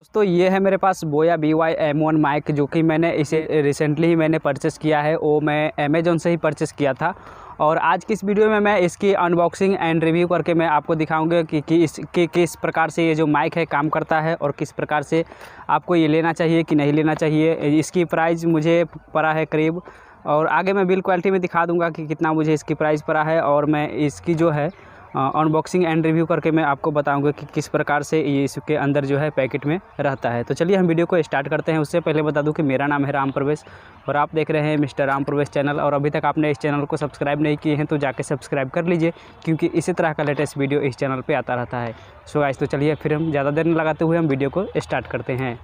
दोस्तों ये है मेरे पास बोया by-m1 माइक, जो कि मैंने इसे रिसेंटली ही मैंने परचेस किया है। वो मैं अमेज़ॉन से ही परचेस किया था। और आज की इस वीडियो में मैं इसकी अनबॉक्सिंग एंड रिव्यू करके मैं आपको दिखाऊंगा कि किस प्रकार से ये जो माइक है काम करता है और किस प्रकार से आपको ये लेना चाहिए कि नहीं लेना चाहिए। इसकी प्राइस मुझे पड़ा है करीब, और आगे मैं बिल क्वालिटी में दिखा दूँगा कि कितना मुझे इसकी प्राइस पड़ा है। और मैं इसकी जो है अनबॉक्सिंग एंड रिव्यू करके मैं आपको बताऊंगा कि किस प्रकार से ये इसके अंदर जो है पैकेट में रहता है। तो चलिए हम वीडियो को स्टार्ट करते हैं। उससे पहले बता दूं कि मेरा नाम है राम प्रवेश और आप देख रहे हैं मिस्टर राम प्रवेश चैनल। और अभी तक आपने इस चैनल को सब्सक्राइब नहीं किए हैं तो जाके सब्सक्राइब कर लीजिए, क्योंकि इसी तरह का लेटेस्ट वीडियो इस चैनल पर आता रहता है। सो गाइस, तो चलिए फिर हम ज़्यादा देर न लगाते हुए हम वीडियो को स्टार्ट करते हैं।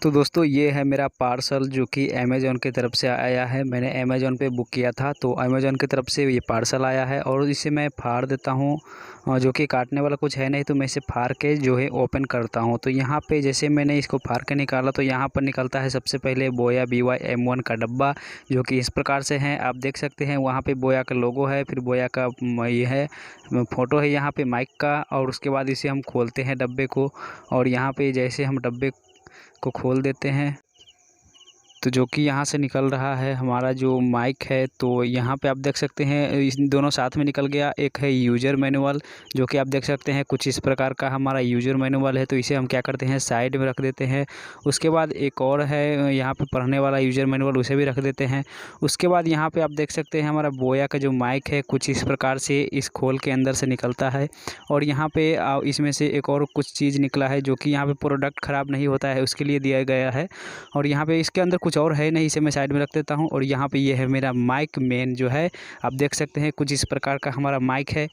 तो दोस्तों ये है मेरा पार्सल, जो कि अमेज़ॉन की तरफ से आया है। मैंने अमेज़ॉन पे बुक किया था, तो अमेज़ॉन की तरफ से ये पार्सल आया है। और इसे मैं फाड़ देता हूँ, जो कि काटने वाला कुछ है नहीं, तो मैं इसे फाड़ के जो है ओपन करता हूँ। तो यहाँ पे जैसे मैंने इसको फाड़ के निकाला तो यहाँ पर निकलता है सबसे पहले बोया by-m1 का डब्बा, जो कि इस प्रकार से है। आप देख सकते हैं वहाँ पे बोया का लोगो है, फिर बोया का ये है फ़ोटो है यहाँ पे माइक का। और उसके बाद इसे हम खोलते हैं डब्बे को, और यहाँ पे जैसे हम डब्बे को खोल देते हैं तो जो कि यहाँ से निकल रहा है हमारा जो माइक है। तो यहाँ पे आप देख सकते हैं इस दोनों साथ में निकल गया। एक है यूज़र मैनुअल, जो कि आप देख सकते हैं कुछ इस प्रकार का हमारा यूज़र मैनुअल है। तो इसे हम क्या करते हैं, साइड में रख देते हैं। उसके बाद एक और है यहाँ पे पढ़ने वाला यूज़र मैनुअल, उसे भी रख देते हैं। उसके बाद यहाँ पे आप देख सकते हैं हमारा बोया का जो माइक है कुछ इस प्रकार से इस खोल के अंदर से निकलता है। और यहाँ पे इसमें से एक और कुछ चीज़ निकला है, जो कि यहाँ पे प्रोडक्ट ख़राब नहीं होता है उसके लिए दिया गया है। और यहाँ पे इसके अंदर कुछ और है नहीं, इसे मैं साइड में रख देता हूँ। और यहाँ पे ये है मेरा माइक मेन, जो है आप देख सकते हैं कुछ इस प्रकार का हमारा माइक है।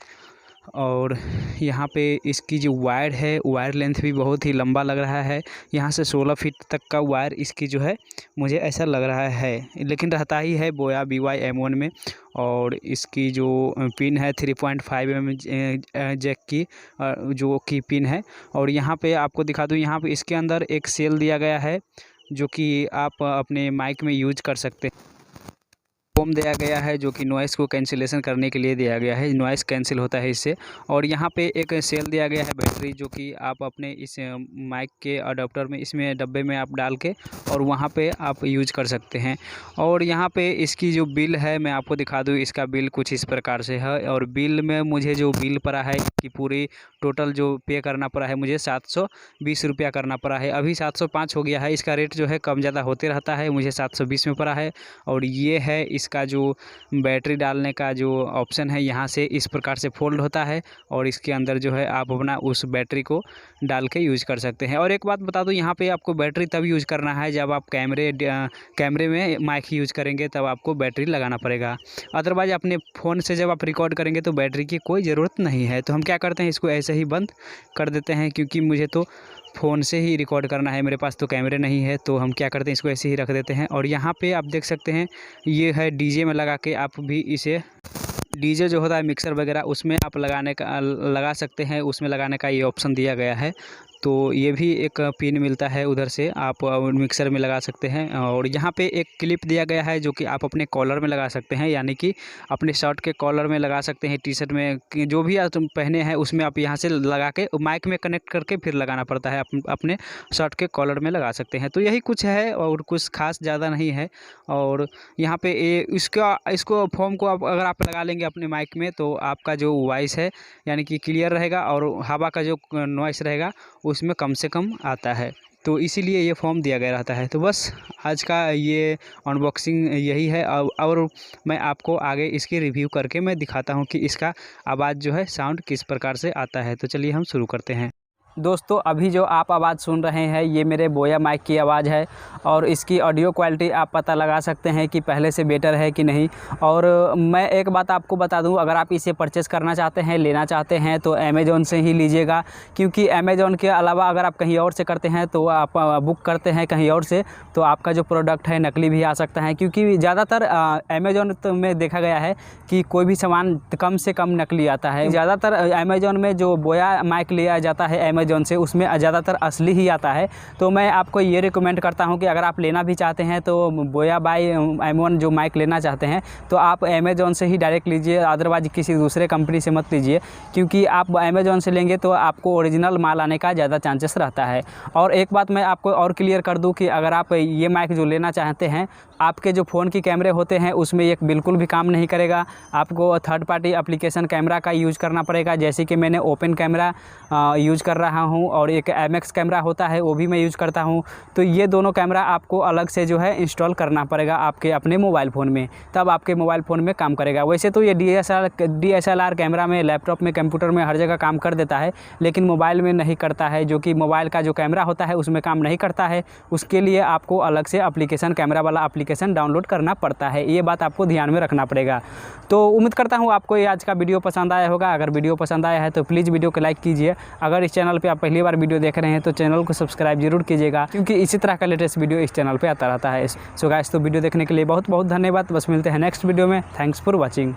और यहाँ पे इसकी जो वायर है, वायर लेंथ भी बहुत ही लंबा लग रहा है। यहाँ से 16 फीट तक का वायर इसकी जो है मुझे ऐसा लग रहा है, लेकिन रहता ही है बोया by-m1 में। और इसकी जो पिन है 3.5 mm जैक की जो की पिन है। और यहाँ पे आपको दिखा दूँ, यहाँ पे इसके अंदर एक सेल दिया गया है, जो कि आप अपने माइक में यूज कर सकते हैं। फोम दिया गया है, जो कि नॉइस को कैंसिलेशन करने के लिए दिया गया है, नॉइस कैंसिल होता है इससे। और यहाँ पे एक सेल दिया गया है बैटरी, जो कि आप अपने इस माइक के अडोप्टर में इसमें डब्बे में आप डाल के और वहाँ पे आप यूज कर सकते हैं। और यहाँ पे इसकी जो बिल है मैं आपको दिखा दूँ, इसका बिल कुछ इस प्रकार से है। और बिल में मुझे जो बिल पड़ा है कि पूरी टोटल जो पे करना पड़ा है मुझे 720 रुपया करना पड़ा है। अभी 705 हो गया है, इसका रेट जो है कम ज़्यादा होते रहता है। मुझे 720 में पड़ा है। और ये है इसका जो बैटरी डालने का जो ऑप्शन है, यहाँ से इस प्रकार से फोल्ड होता है और इसके अंदर जो है आप अपना उस बैटरी को डाल के यूज़ कर सकते हैं। और एक बात बता दूं, यहाँ पे आपको बैटरी तब यूज़ करना है जब आप कैमरे में माइक यूज़ करेंगे, तब आपको बैटरी लगाना पड़ेगा। अदरवाइज अपने फ़ोन से जब आप रिकॉर्ड करेंगे तो बैटरी की कोई ज़रूरत नहीं है। तो हम क्या करते हैं, इसको ऐसे ही बंद कर देते हैं, क्योंकि मुझे तो फ़ोन से ही रिकॉर्ड करना है, मेरे पास तो कैमरे नहीं है। तो हम क्या करते हैं, इसको ऐसे ही रख देते हैं। और यहाँ पे आप देख सकते हैं ये है डीजे में लगा के आप भी इसे डीजे जो होता है मिक्सर वगैरह उसमें आप लगा सकते हैं, उसमें लगाने का ये ऑप्शन दिया गया है। तो ये भी एक पिन मिलता है, उधर से आप मिक्सर में लगा सकते हैं। और यहाँ पे एक क्लिप दिया गया है, जो कि आप अपने कॉलर में लगा सकते हैं, यानी कि अपने शर्ट के कॉलर में लगा सकते हैं, टी शर्ट में जो भी आप पहने हैं उसमें आप यहाँ से लगा के माइक में कनेक्ट करके फिर लगाना पड़ता है, अपने शर्ट के कॉलर में लगा सकते हैं। तो यही कुछ है और कुछ खास ज़्यादा नहीं है। और यहाँ पे इसको फॉर्म को अगर आप लगा लेंगे अपने माइक में, तो आपका जो वॉइस है यानी कि क्लियर रहेगा, और हवा का जो नॉइस रहेगा उसमें कम से कम आता है। तो इसीलिए ये फॉर्म दिया गया रहता है। तो बस आज का ये अनबॉक्सिंग यही है। और मैं आपको आगे इसकी रिव्यू करके मैं दिखाता हूँ कि इसका आवाज़ जो है साउंड किस प्रकार से आता है। तो चलिए हम शुरू करते हैं। दोस्तों अभी जो आप आवाज़ सुन रहे हैं ये मेरे बोया माइक की आवाज़ है, और इसकी ऑडियो क्वालिटी आप पता लगा सकते हैं कि पहले से बेटर है कि नहीं। और मैं एक बात आपको बता दूं, अगर आप इसे परचेस करना चाहते हैं, लेना चाहते हैं, तो अमेज़ॉन से ही लीजिएगा, क्योंकि अमेज़ॉन के अलावा अगर आप कहीं और से करते हैं तो आप बुक करते हैं कहीं और से, तो आपका जो प्रोडक्ट है नकली भी आ सकता है। क्योंकि ज़्यादातर अमेज़ॉन में देखा गया है कि कोई भी सामान कम से कम नकली आता है। ज़्यादातर अमेज़ॉन में जो बोया माइक लिया जाता है अमेज़ॉन से, उसमें ज़्यादातर असली ही आता है। तो मैं आपको ये रिकमेंड करता हूँ कि अगर आप लेना भी चाहते हैं तो बोया by-m1 जो माइक लेना चाहते हैं तो आप अमेज़ॉन से ही डायरेक्ट लीजिए, अदरवाइज़ किसी दूसरे कंपनी से मत लीजिए, क्योंकि आप अमेज़ॉन से लेंगे तो आपको ओरिजिनल माल आने का ज़्यादा चांसेस रहता है। और एक बात मैं आपको और क्लियर कर दूं कि अगर आप ये माइक जो लेना चाहते हैं, आपके जो फ़ोन की कैमरे होते हैं उसमें ये बिल्कुल भी काम नहीं करेगा। आपको थर्ड पार्टी एप्लीकेशन कैमरा का यूज़ करना पड़ेगा, जैसे कि मैंने ओपन कैमरा यूज़ कर रहा हूँ और एक MX कैमरा होता है वो भी मैं यूज़ करता हूँ। तो ये दोनों कैमरा आपको अलग से जो है इंस्टॉल करना पड़ेगा आपके अपने मोबाइल फ़ोन में, तब आपके मोबाइल फ़ोन में काम करेगा। वैसे तो ये DSLR कैमरा में, लैपटॉप में, कंप्यूटर में हर जगह काम कर देता है, लेकिन मोबाइल में नहीं करता है, जो कि मोबाइल का जो कैमरा होता है उसमें काम नहीं करता है। उसके लिए आपको अलग से एप्लीकेशन, कैमरा वाला एप्लीकेशन डाउनलोड करना पड़ता है। ये बात आपको ध्यान में रखना पड़ेगा। तो उम्मीद करता हूँ आपको ये आज का वीडियो पसंद आया होगा। अगर वीडियो पसंद आया है तो प्लीज़ वीडियो को लाइक कीजिए। अगर इस चैनल पे आप पहली बार वीडियो देख रहे हैं तो चैनल को सब्सक्राइब जरूर कीजिएगा, क्योंकि इसी तरह का लेटेस्ट वीडियो इस चैनल पे आता रहता है। सो गाइस, तो वीडियो देखने के लिए बहुत बहुत धन्यवाद। बस मिलते हैं नेक्स्ट वीडियो में। Thanks for watching.